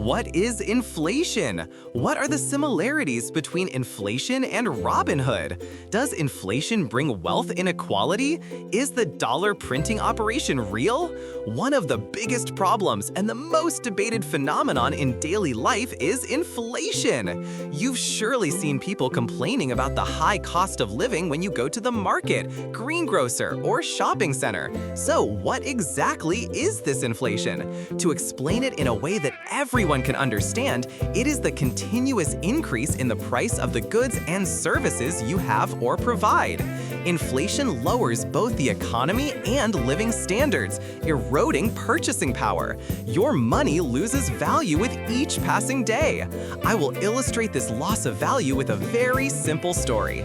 What is inflation? What are the similarities between inflation and Robin Hood? Does inflation bring wealth inequality? Is the dollar printing operation real? One of the biggest problems and the most debated phenomenon in daily life is inflation. You've surely seen people complaining about the high cost of living when you go to the market, greengrocer, or shopping center. So what exactly is this inflation? To explain it in a way that everyone can understand, it is the continuous increase in the price of the goods and services you have or provide. Inflation lowers both the economy and living standards, eroding purchasing power. Your money loses value with each passing day. I will illustrate this loss of value with a very simple story.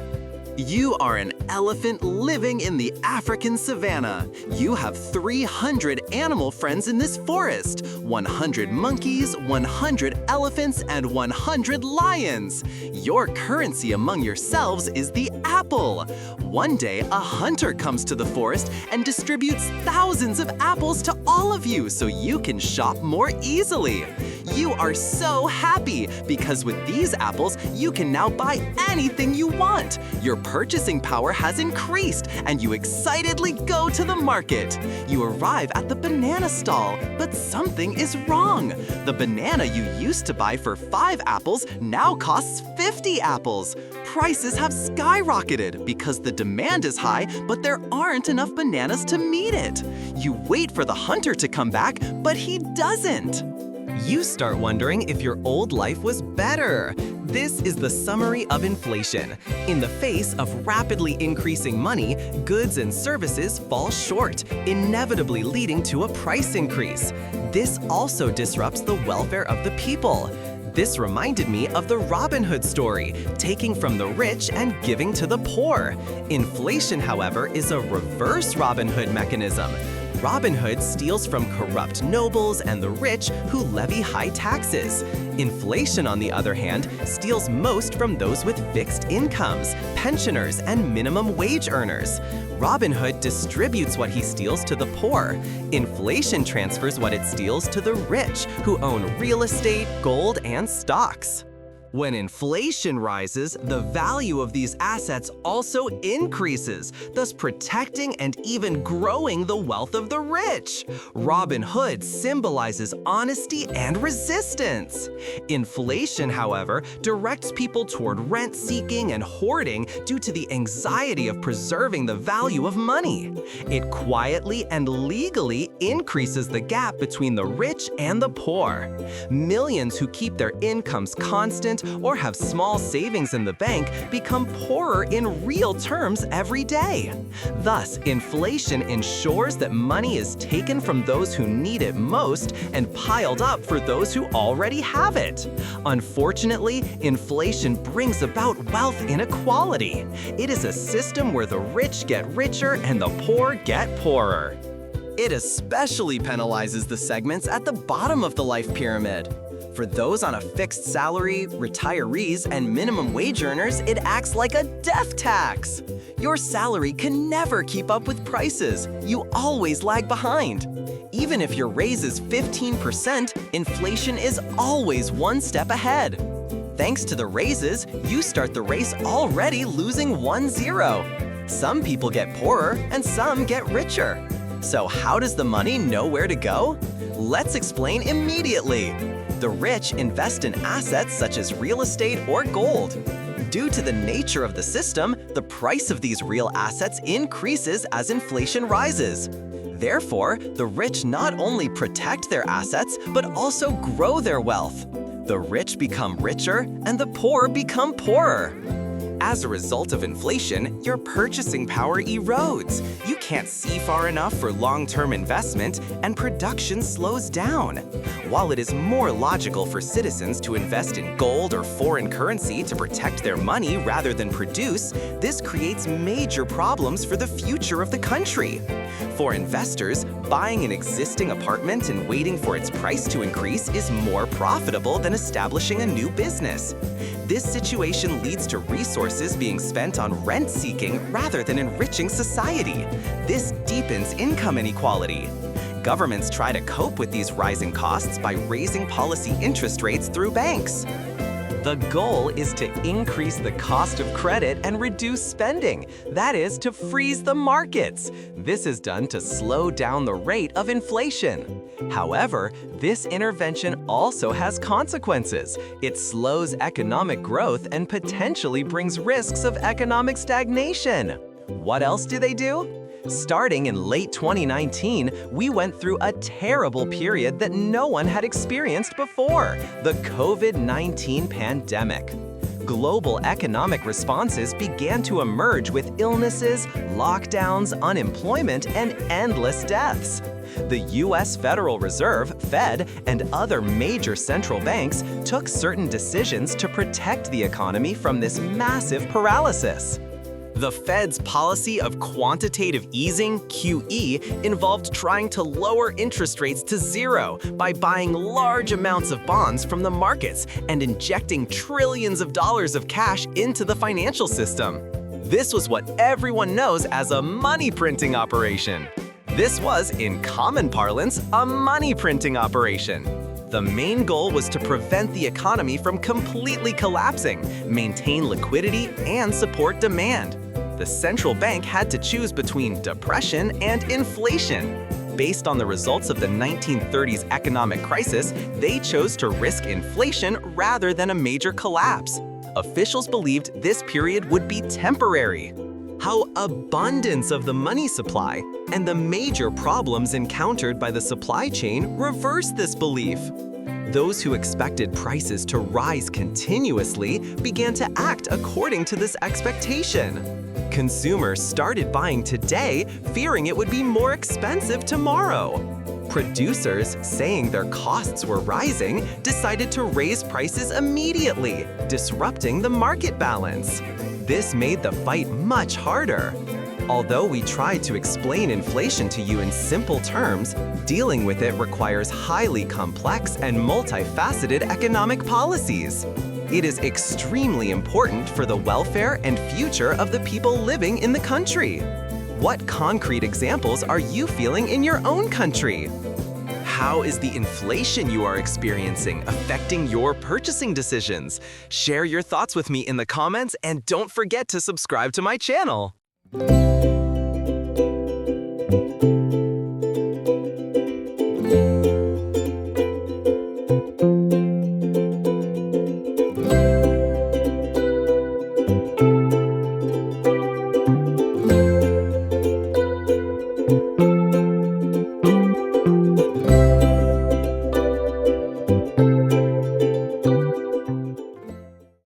You are an elephant living in the African savanna. You have 300 animal friends in this forest, 100 monkeys, 100 elephants, and 100 lions. Your currency among yourselves is the apple. One day, a hunter comes to the forest and distributes thousands of apples to all of you so you can shop more easily. You are so happy because with these apples, you can now buy anything you want. Your purchasing power has increased and you excitedly go to the market. You arrive at the banana stall, but something is wrong. The banana you used to buy for 5 apples now costs 50 apples. Prices have skyrocketed because the demand is high, but there aren't enough bananas to meet it. You wait for the hunter to come back, but he doesn't. You start wondering if your old life was better. This is the summary of inflation. In the face of rapidly increasing money, goods and services fall short, inevitably leading to a price increase. This also disrupts the welfare of the people. This reminded me of the Robin Hood story, taking from the rich and giving to the poor. Inflation, however, is a reverse Robin Hood mechanism. Robin Hood steals from corrupt nobles and the rich who levy high taxes. Inflation, on the other hand, steals most from those with fixed incomes, pensioners, and minimum wage earners. Robin Hood distributes what he steals to the poor. Inflation transfers what it steals to the rich, who own real estate, gold, and stocks. When inflation rises, the value of these assets also increases, thus protecting and even growing the wealth of the rich. Robin Hood symbolizes honesty and resistance. Inflation, however, directs people toward rent-seeking and hoarding due to the anxiety of preserving the value of money. It quietly and legally increases the gap between the rich and the poor. Millions who keep their incomes constant or have small savings in the bank become poorer in real terms every day. Thus, inflation ensures that money is taken from those who need it most and piled up for those who already have it. Unfortunately, inflation brings about wealth inequality. It is a system where the rich get richer and the poor get poorer. It especially penalizes the segments at the bottom of the life pyramid. For those on a fixed salary, retirees, and minimum wage earners, it acts like a death tax. Your salary can never keep up with prices. You always lag behind. Even if your raise is 15%, inflation is always one step ahead. Thanks to the raises, you start the race already losing 1-0. Some people get poorer and some get richer. So how does the money know where to go? Let's explain immediately. The rich invest in assets such as real estate or gold. Due to the nature of the system, the price of these real assets increases as inflation rises. Therefore, the rich not only protect their assets, but also grow their wealth. The rich become richer, and the poor become poorer. As a result of inflation, your purchasing power erodes. You can't see far enough for long-term investment, and production slows down. While it is more logical for citizens to invest in gold or foreign currency to protect their money rather than produce, this creates major problems for the future of the country. For investors, buying an existing apartment and waiting for its price to increase is more profitable than establishing a new business. This situation leads to resources being spent on rent-seeking rather than enriching society. This deepens income inequality. Governments try to cope with these rising costs by raising policy interest rates through banks. The goal is to increase the cost of credit and reduce spending. That is, to freeze the markets. This is done to slow down the rate of inflation. However, this intervention also has consequences. It slows economic growth and potentially brings risks of economic stagnation. What else do they do? Starting in late 2019, we went through a terrible period that no one had experienced before, the COVID-19 pandemic. Global economic responses began to emerge with illnesses, lockdowns, unemployment, and endless deaths. The U.S. Federal Reserve, Fed, and other major central banks took certain decisions to protect the economy from this massive paralysis. The Fed's policy of quantitative easing, QE, involved trying to lower interest rates to zero by buying large amounts of bonds from the markets and injecting trillions of dollars of cash into the financial system. This was what everyone knows as a money printing operation. This was, in common parlance, a money printing operation. The main goal was to prevent the economy from completely collapsing, maintain liquidity, and support demand. The central bank had to choose between depression and inflation. Based on the results of the 1930s economic crisis, they chose to risk inflation rather than a major collapse. Officials believed this period would be temporary. How abundance of the money supply and the major problems encountered by the supply chain reversed this belief. Those who expected prices to rise continuously began to act according to this expectation. Consumers started buying today, fearing it would be more expensive tomorrow. Producers, saying their costs were rising, decided to raise prices immediately, disrupting the market balance. This made the fight much harder. Although we tried to explain inflation to you in simple terms, dealing with it requires highly complex and multifaceted economic policies. It is extremely important for the welfare and future of the people living in the country. What concrete examples are you feeling in your own country? How is the inflation you are experiencing affecting your purchasing decisions? Share your thoughts with me in the comments and don't forget to subscribe to my channel.